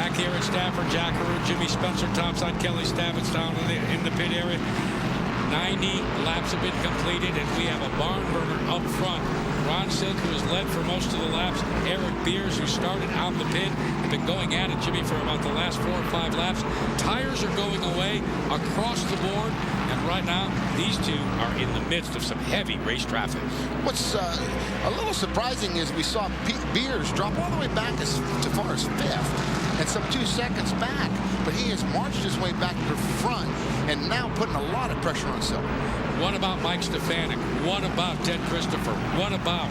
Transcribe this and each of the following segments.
Back here at Stafford, Jack Arute, Jimmy Spencer, topside, Kelly Stafford down in the pit area. 90 laps have been completed, and we have a barn burner up front. Ron Silk, who has led for most of the laps. Eric Beers, who started out the pit, have been going at it, Jimmy, for about the last 4 or 5 laps. Tires are going away across the board, and right now, these two are in the midst of some heavy race traffic. What's a little surprising is we saw Beers drop all the way back as far as 5th, and some 2 seconds back, but he has marched his way back to the front and now putting a lot of pressure on Silk. What about Mike Stefanik? What about Ted Christopher? What about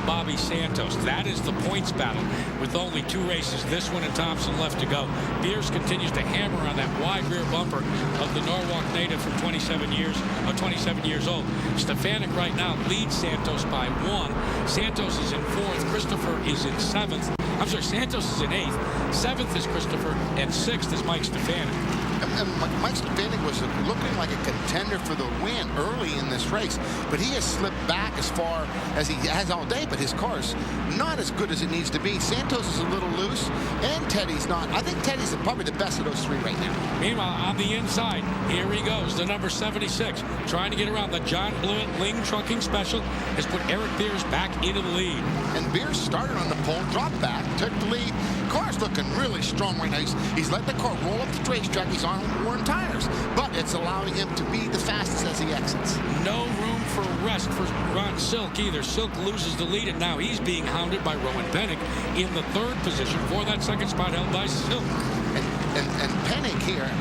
Bobby Santos? That is the points battle with only 2 races, this one and Thompson, left to go. Beers continues to hammer on that wide rear bumper of the Norwalk native from 27 years old. Stefanik right now leads Santos by 1. Santos is in 4th. Christopher is in 7th. I'm sorry, Santos is in 8th. 7th is Christopher, and 6th is Mike Stefanik. And Mike Stefanik was looking like a contender for the win early in this race, but he has slipped back as far as he has all day, but his car is not as good as it needs to be. Santos is a little loose, and Teddy's not. I think Teddy's probably the best of those 3 right now. Meanwhile, on the inside, here he goes, the number 76, trying to get around the John Blewett Ling Trucking Special, has put Eric Beers back into the lead. And Beers started on the pole, dropped back, took the lead. Car's looking really strong right now. He's let the car roll up the racetrack. He's on worn tires, but it's allowing him to be the fastest as he exits. No room for rest for Ron Silk either. Silk loses the lead, and now he's being hounded by Rowan Pennick in the 3rd position for that 2nd spot held by Silk. And Pennick here,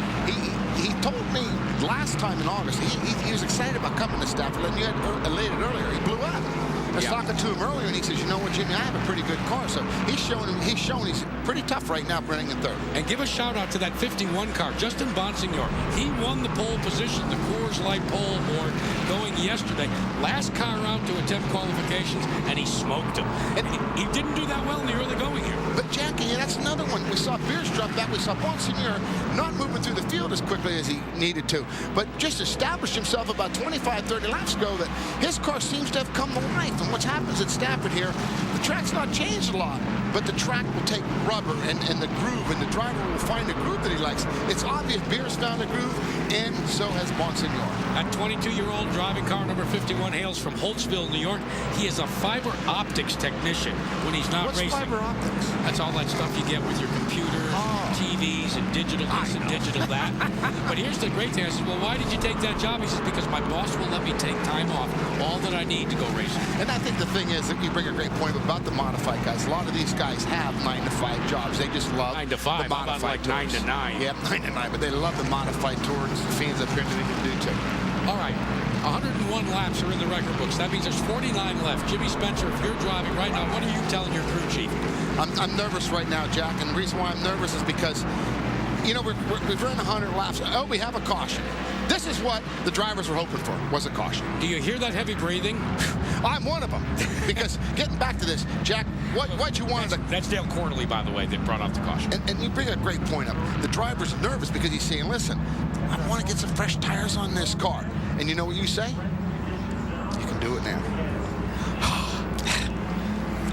he told me last time in August, he was excited about coming to Stafford, and you had elated earlier. He blew up. I was talking to him earlier, and he says, you know what, Jimmy, I have a pretty good car. So he's shown he's pretty tough right now, running in 3rd. And give a shout out to that 51 car, Justin Bonsignor. He won the pole position, the Coors Light pole award, going yesterday. Last car out to attempt qualifications, and he smoked him. And he didn't do that well in the early going here. But Jackie, that's another one. We saw Beers drop back. We saw Bonsignor not moving through the field as quickly as he needed to, but just established himself about 25, 30 laps ago that his car seems to have come to life. And what happens at Stafford here, the track's not changed a lot, but the track will take rubber and the groove, and the driver will find a groove that he likes. It's obvious Beers found a groove, and so has Bonsignor. That 22-year-old driving car number 51 hails from Holtzville, New York. He is a fiber optics technician when he's not racing. What's fiber optics? That's all that stuff you get with your computer, TVs, and digital this and digital that. But here's the great thing. I said, well, why did you take that job? He says, because my boss will let me take time off, all that I need to go racing. And I think the thing is that you bring a great point about the modified guys. A lot of these guys have 9-to-5 jobs. They just love 9 to 5. the modified like 9 to 9. Yeah, 9 to 9. But they love the modified tours. The fans up here that they can do too. All right, 101 laps are in the record books. That means there's 49 left. Jimmy Spencer, if you're driving right now, what are you telling your crew chief? I'm nervous right now, Jack, and the reason why I'm nervous is because, you know, we've run 100 laps. Oh, we have a caution. This is what the drivers were hoping for, was a caution. Do you hear that heavy breathing? I'm one of them. Because getting back to this, Jack, what you wanted to... That's Dale Cornely, by the way, that brought out the caution. And you bring a great point up. The driver's nervous because he's saying, listen, I want to get some fresh tires on this car. And you know what you say? You can do it now.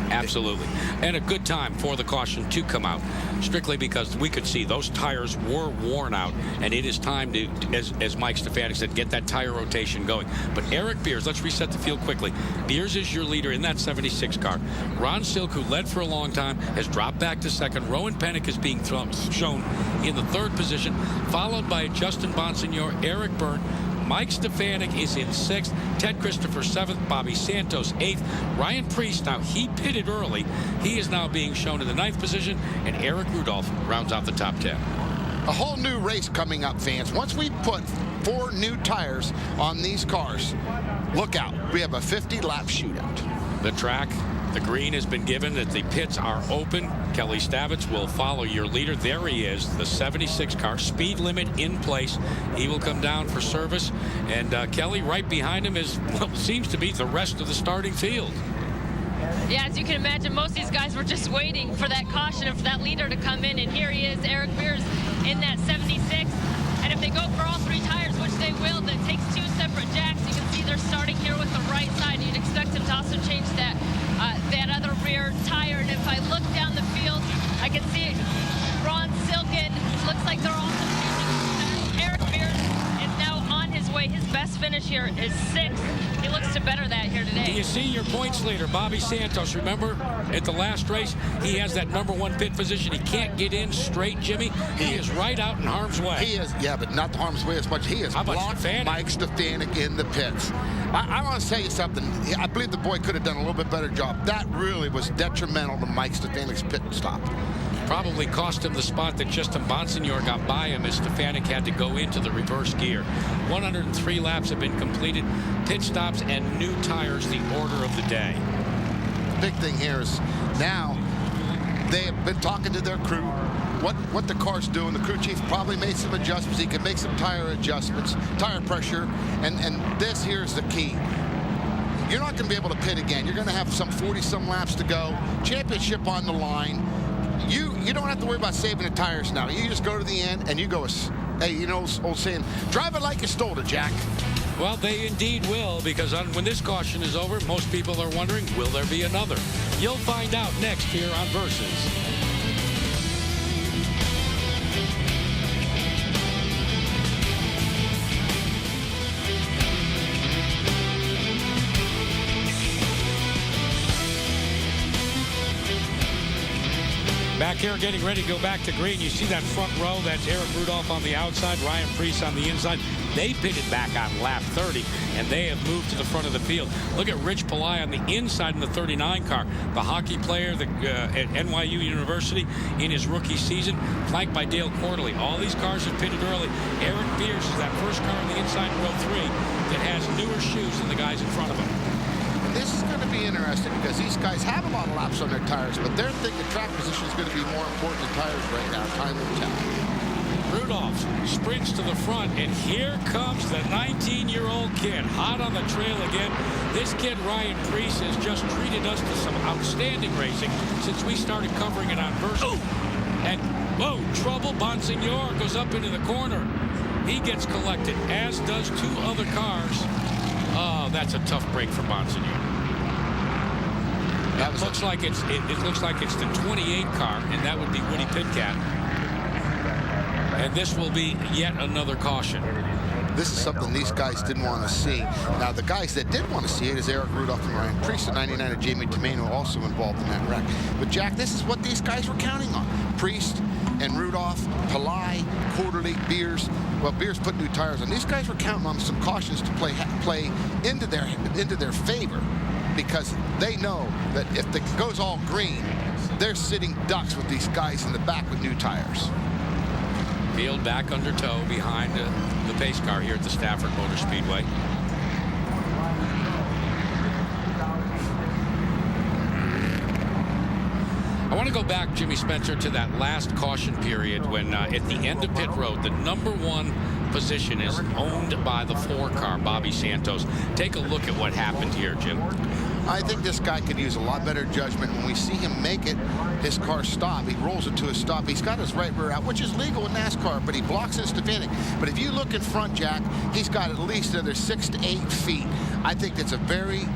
Absolutely. And a good time for the caution to come out, strictly because we could see those tires were worn out, and it is time to, as Mike Stefanik said, get that tire rotation going. But Eric Beers, let's reset the field quickly. Beers is your leader in that 76 car. Ron Silk, who led for a long time, has dropped back to 2nd. Rowan Pennick is being shown in the 3rd position, followed by Justin Bonsignor, Eric Byrne. Mike Stefanik is in 6th. Ted Christopher 7th. Bobby Santos 8th. Ryan Priest, now he pitted early. He is now being shown in the 9th position. And Eric Rudolph rounds out the top 10. A whole new race coming up, fans. Once we put 4 new tires on these cars, look out. We have a 50-lap shootout. The track, the green has been given that the pits are open. Kelly Stavitz will follow your leader. There he is, the 76 car, speed limit in place. He will come down for service. And Kelly, right behind him is what seems to be the rest of the starting field. Yeah, as you can imagine, most of these guys were just waiting for that caution and for that leader to come in. And here he is, Eric Beers, in that 76. And if they go for all 3 tires, which they will, then it takes 2 separate jacks. You can see they're starting here with the right side. You'd expect him to also change that other rear tire. And if I look down the field, I can see Ron finish here is 6th. He looks to better that here Do today. you see your points leader, Bobby Santos? Remember at the last race, he has that #1 pit position. He can't get in straight, Jimmy. He is right out in harm's way. He is, yeah, but not the harm's way as much. He has blocked Mike Stefanik in the pits. I want to tell you something. I believe the boy could have done a little bit better job. That really was detrimental to Mike Stefanik's pit stop. Probably cost him the spot that Justin Bonsignor got by him as Stefanik had to go into the reverse gear. 103 laps have been completed. Pit stops and new tires, the order of the day. The big thing here is now they have been talking to their crew, what the car's doing. The crew chief probably made some adjustments. He could make some tire adjustments, tire pressure, and this here is the key. You're not going to be able to pit again. You're going to have some 40-some laps to go. Championship on the line. You don't have to worry about saving the tires now. You just go to the end and you go, hey, you know, old saying, drive it like you stole it, Jack. Well, they indeed will, because when this caution is over, most people are wondering, will there be another? You'll find out next here on Versus. Back here getting ready to go back to green. You see that front row. That's Eric Rudolph on the outside, Ryan Preece on the inside. They pitted back on lap 30, and they have moved to the front of the field. Look at Rich Pillai on the inside in the 39 car. The hockey player at NYU University in his rookie season, flanked by Dale Quarterly. All these cars have pitted early. Eric Beers is that first car on the inside in row 3 that has newer shoes than the guys in front of him. This is going to be interesting because these guys have a lot of laps on their tires, but they're thinking track position is going to be more important than tires right now. Time will tell. Rudolph sprints to the front, and here comes the 19-year-old kid, hot on the trail again. This kid, Ryan Preece, has just treated us to some outstanding racing since we started covering it on Versus. And, whoa, trouble. Bonsignor goes up into the corner. He gets collected, as does 2 other cars. Oh, that's a tough break for Bonsignor. It looks like it's the 28 car, and that would be Woody Pitcat. And this will be yet another caution. This is something these guys didn't want to see. Now, the guys that did want to see it is Eric Rudolph and Ryan Preece. The 99 of Jamie Tomeno also involved in that wreck. But, Jack, this is what these guys were counting on. Preece and Rudolph, Pillai, Quarterly, Beers. Well, Beers put new tires on. These guys were counting on some cautions to play into their favor, because they know that if it goes all green, they're sitting ducks with these guys in the back with new tires. Field back under tow behind the pace car here at the Stafford Motor Speedway. I want to go back, Jimmy Spencer, to that last caution period when at the end of pit road, the #1 position is owned by the 4 car, Bobby Santos. Take a look at what happened here, Jim. I think this guy could use a lot better judgment. When we see him make it, his car stop, he rolls it to a stop. He's got his right rear out, which is legal in NASCAR, but he blocks his Stefanik. But if you look in front, Jack, he's got at least another 6 to 8 feet. I think that's a very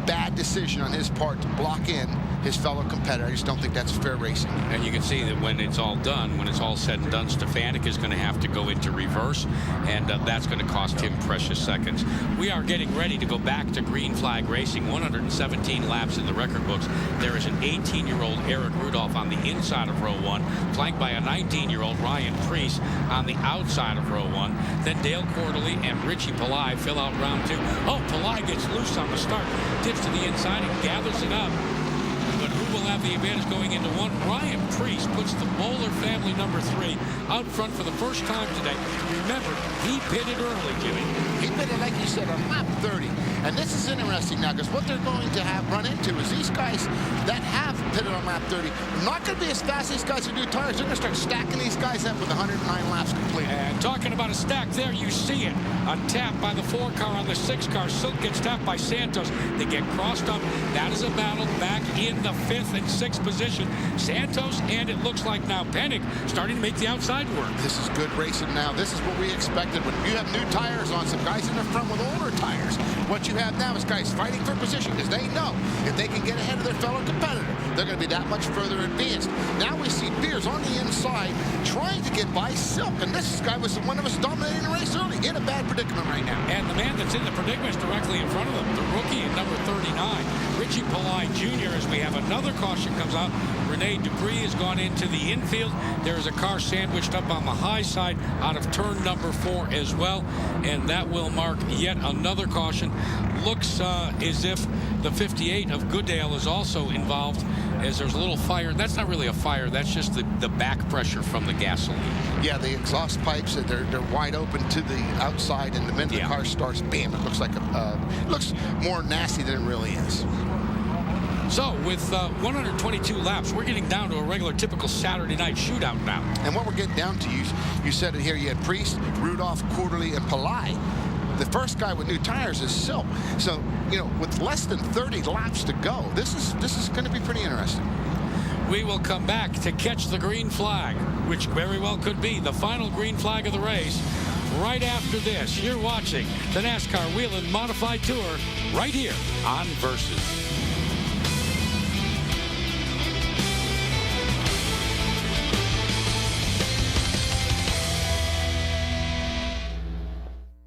bad decision on his part to block in his fellow competitor. I just don't think that's fair racing. And you can see that when it's all done, when it's all said and done, Stefanik is going to have to go into reverse, and that's going to cost him precious seconds. We are getting ready to go back to green flag racing. 117 laps in the record books. There is an 18-year-old Eric Rudolph on the inside of row 1, flanked by a 19-year-old Ryan Preece on the outside of row 1. Then Dale Quarterly and Richie Pillai fill out round 2. Oh, Pillai gets loose on the start, tips to the inside and gathers it up. But who will have the advantage going into 1? Ryan Preece puts the Bowler family #3 out front for the first time today. Remember, he pitted early, Jimmy. He pitted, like you said, on lap 30. And this is interesting now, because what they're going to have run into is these guys that have pitted on lap 30 are not going to be as fast as these guys who do tires. They're going to start stacking these guys up with 109 laps complete. And talking about a stack there, you see it. A tap by the 4 car on the 6 car. Silk gets tapped by Santos. They get crossed up. That is a battle back in the 5th and 6th position. Santos, and it looks like now Pennick starting to make the outside work. This is good racing now. This is what we expected. When you have new tires on, some guys in the front with older tires, what you have now is guys fighting for position, because they know if they can get ahead of their fellow competitor, they're going to be that much further advanced. Now we see Beers on the inside trying to get by Silk. And this guy was one of us dominating the race early. In a bad predicament right now. And the man that's in the predicament is directly in front of them, the rookie at number 39, Richie Pillai Jr. As we have another caution comes out. Rene Dupree has gone into the infield. There is a car sandwiched up on the high side out of turn number 4 as well. And that will mark yet another caution. Looks as if the 58 of Goodale is also involved, as there's a little fire. That's not really a fire. That's just the back pressure from the gasoline. Yeah, the exhaust pipes, they're wide open to the outside, and the minute the car starts, bam, it looks like looks more nasty than it really is. So with 122 laps, we're getting down to a regular, typical Saturday night shootout now. And what we're getting down to, you said it here, you had Priest, Rudolph, Quarterly, and Pillai. The first guy with new tires is Silk. So, you know, with less than 30 laps to go, this is going to be pretty interesting. We will come back to catch the green flag, which very well could be the final green flag of the race. Right after this, you're watching the NASCAR Whelen Modified Tour right here on Versus.